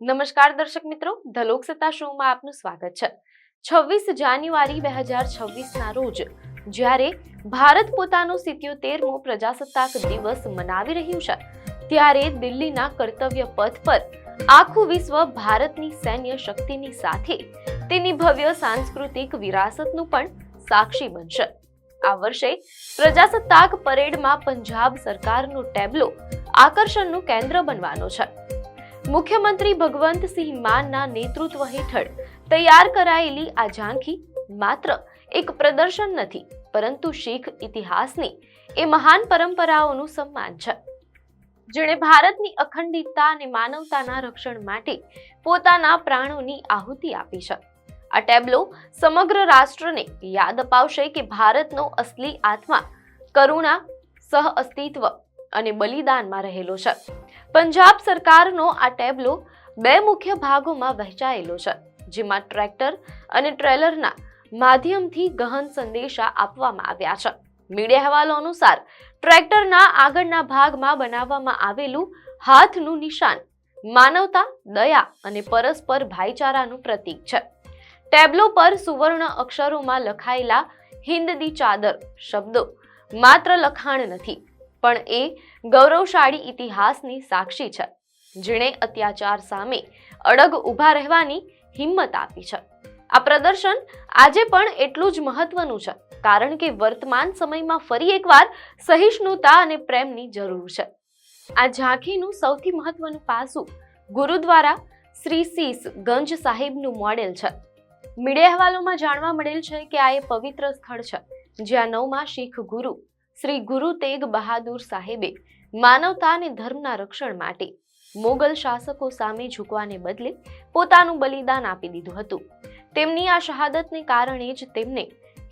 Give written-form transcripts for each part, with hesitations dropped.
નમસ્કાર દર્શક મિત્રો, ધ લોકસત્તા શોમાં આપનું સ્વાગત છે। 26 જાન્યુઆરી 2026ના રોજ જ્યારે ભારત પોતાનો 77મો પ્રજાસત્તાક દિવસ મનાવી રહ્યું છે, ત્યારે દિલ્હીના કર્તવ્ય પથ પર આખું વિશ્વ ભારતની સૈન્ય શક્તિની સાથે તેની ભવ્ય સાંસ્કૃતિક વિરાસતનું પણ સાક્ષી બનશે। આ વર્ષે પ્રજાસત્તાક પરેડમાં પંજાબ સરકારનો ટેબ્લો આકર્ષણનું કેન્દ્ર બનવાનો છે। મુખ્યમંત્રી ભગવંતસિંહ માનના નેતૃત્વ હેઠળ તૈયાર કરાયેલી આ ઝાંખી માત્ર એક પ્રદર્શન નથી, પરંતુ શીખ ઇતિહાસની એ મહાન પરંપરાઓનું સન્માન છે, જેણે ભારતની અખંડિતતા અને માનવતાના રક્ષણ માટે પોતાના પ્રાણોની આહુતિ આપી છે। આ ટેબ્લો સમગ્ર રાષ્ટ્રને યાદ અપાવશે કે ભારતનો અસલી આત્મા કરુણા, સહઅસ્તિત્વ અને બલિદાનમાં રહેલો છે। પંજાબ સરકારનો આ ટેબ્લો બે મુખ્ય ભાગોમાં વહેંચાયેલો છે, જેમાં ટ્રેક્ટર અને ટ્રેલરના માધ્યમથી ગહન સંદેશા આપવામાં આવ્યા છે। મીડિયા અહેવાલો અનુસાર ટ્રેક્ટરના આગળના ભાગમાં બનાવવામાં આવેલું હાથનું નિશાન માનવતા, દયા અને પરસ્પર ભાઈચારાનું પ્રતીક છે। ટેબ્લો પર સુવર્ણ અક્ષરોમાં લખાયેલા હિન્દ દી ચાદર શબ્દો માત્ર લખાણ નથી, પણ એ ગૌરવશાળી ઇતિહાસની સાક્ષી છે, જેણે અત્યાચાર સામે અડગ ઊભા રહેવાની હિંમત આપી છે। આ પ્રદર્શન આજે પણ એટલું જ મહત્વનું છે, કારણ કે વર્તમાન સમયમાં ફરી એકવાર સહિષ્ણુતા અને પ્રેમની જરૂર છે। આ ઝાંખીનું સૌથી મહત્વનું પાસું ગુરુદ્વારા શ્રી શીશ ગંજ સાહિબનું મોડેલ છે। મીડિયા અહેવાલોમાં જાણવા મળેલ છે કે આ એ પવિત્ર સ્થળ છે, જ્યાં 9મા શીખ ગુરુ શ્રી ગુરુ તેગ બહાદુર સાહેબે માનવતા અને ધર્મના રક્ષણ માટે મોગલ શાસકો સામે ઝૂકવાને બદલે પોતાનું બલિદાન આપી દીધું હતું। તેમની આ શહાદતને કારણે જ તેમને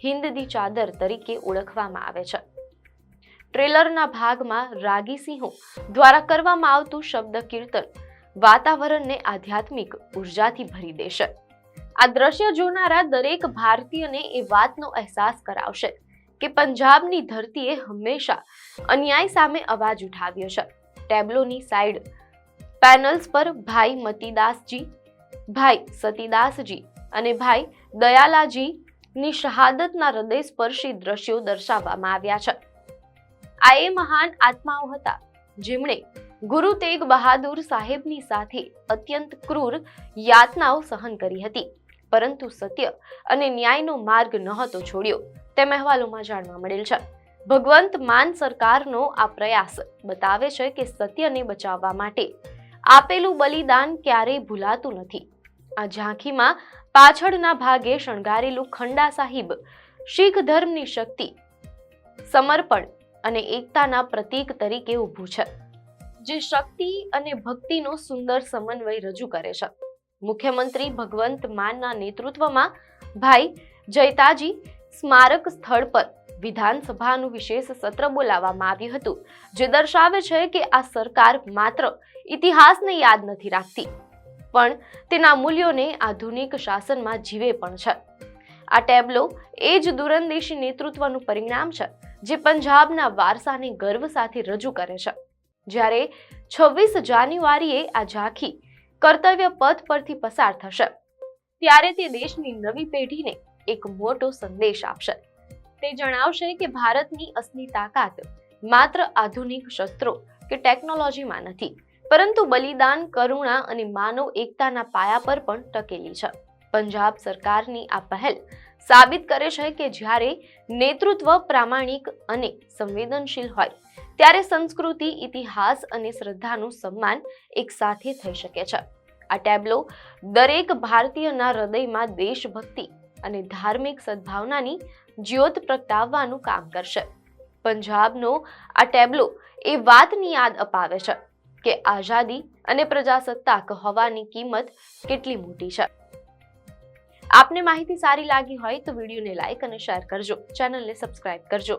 હિન્દ દી ચાદર તરીકે ઓળખવામાં આવે છે। ટ્રેલરના ભાગમાં રાગી સિંહો દ્વારા કરવામાં આવતું શબ્દ કીર્તન વાતાવરણને આધ્યાત્મિક ઉર્જાથી ભરી દેશે। આ દ્રશ્ય જોનારા દરેક ભારતીયને એ વાતનો અહેસાસ કરાવશે કે પંજાબની ધરતીએ હંમેશા અન્યાય સામે અવાજ ઉઠાવ્યો છે। ટેબ્લોની સાઈડ પેનલ્સ પર ભાઈ મતીદાસજી, ભાઈ સતીદાસજી અને ભાઈ દયાલાજીની શહાદતના હૃદયસ્પર્શી દ્રશ્યો દર્શાવવામાં આવ્યા છે। આ એ મહાન આત્માઓ હતા જેમણે ગુરુ તેગ બહાદુર સાહેબની સાથે અત્યંત ક્રૂર યાતનાઓ સહન કરી હતી, પરંતુ સત્ય અને ન્યાયનો માર્ગ નહોતો છોડ્યો, તેમ અહેવાલોમાં જાણવા મળેલ છે। ભગવંત માન સરકારનો આ પ્રયાસ બતાવે છે કે સત્યને બચાવવા માટે આપેલું બલિદાન ક્યારેય ભૂલાતું નથી। આ ઝાંખીમાં પાછળના ભાગે શણગારેલું ખંડા સાહિબ શીખ ધર્મની શક્તિ, સમર્પણ અને એકતાના પ્રતીક તરીકે ઊભું છે, જે શક્તિ અને ભક્તિનો સુંદર સમન્વય રજૂ કરે છે। મુખ્યમંત્રી ભગવંત માનના નેતૃત્વમાં ભાઈ જયતાજી સ્મારક સ્થળ પર વિધાનસભાનું વિશેષ સત્ર બોલાવવામાં આવ્યું હતું, જે દર્શાવે છે કે આ સરકાર માત્ર ઇતિહાસને યાદ નથી રાખતી, પણ તેના મૂલ્યોને આધુનિક શાસનમાં જીવે પણ છે। આ ટેબ્લો એ જ દૂરંદેશી નેતૃત્વનું પરિણામ છે, જે પંજાબના વારસાને ગર્વ સાથે રજૂ કરે છે। જ્યારે 26 જાન્યુઆરીએ આ ઝાંખી કર્તવ્ય પથ પરથી પસાર થશે, ત્યારે તે દેશની નવી પેઢીને એક મોટો સંદેશ આપશે। તે જણાવશે કે ભારતની અસલી તાકાત માત્ર આધુનિક શસ્ત્રો કે ટેકનોલોજીમાં નથી, પરંતુ બલિદાન, કરુણા અને માનવ એકતાના પાયા પર પણ ટકેલી છે। પંજાબ સરકારની આ પહેલ સાબિત કરે છે કે જ્યારે નેતૃત્વ પ્રામાણિક અને સંવેદનશીલ હોય, ત્યારે સંસ્કૃતિ, ઇતિહાસ અને શ્રદ્ધાનું સન્માન એકસાથે થઈ શકે છે। આ ટેબ્લો દરેક ભારતીયના હૃદયમાં દેશભક્તિ અને ધાર્મિક સદભાવનાની જ્યોત પ્રગટાવવાનું કામ કરશે। પંજાબનો આ ટેબ્લો એ વાતની યાદ અપાવે છે કે આઝાદી અને પ્રજાસત્તાક હોવાની કિંમત કેટલી મોટી છે। આપને માહિતી સારી લાગી હોય તો વિડીયોને લાઈક અને શેર કરજો, ચેનલને સબસ્ક્રાઇબ કરજો।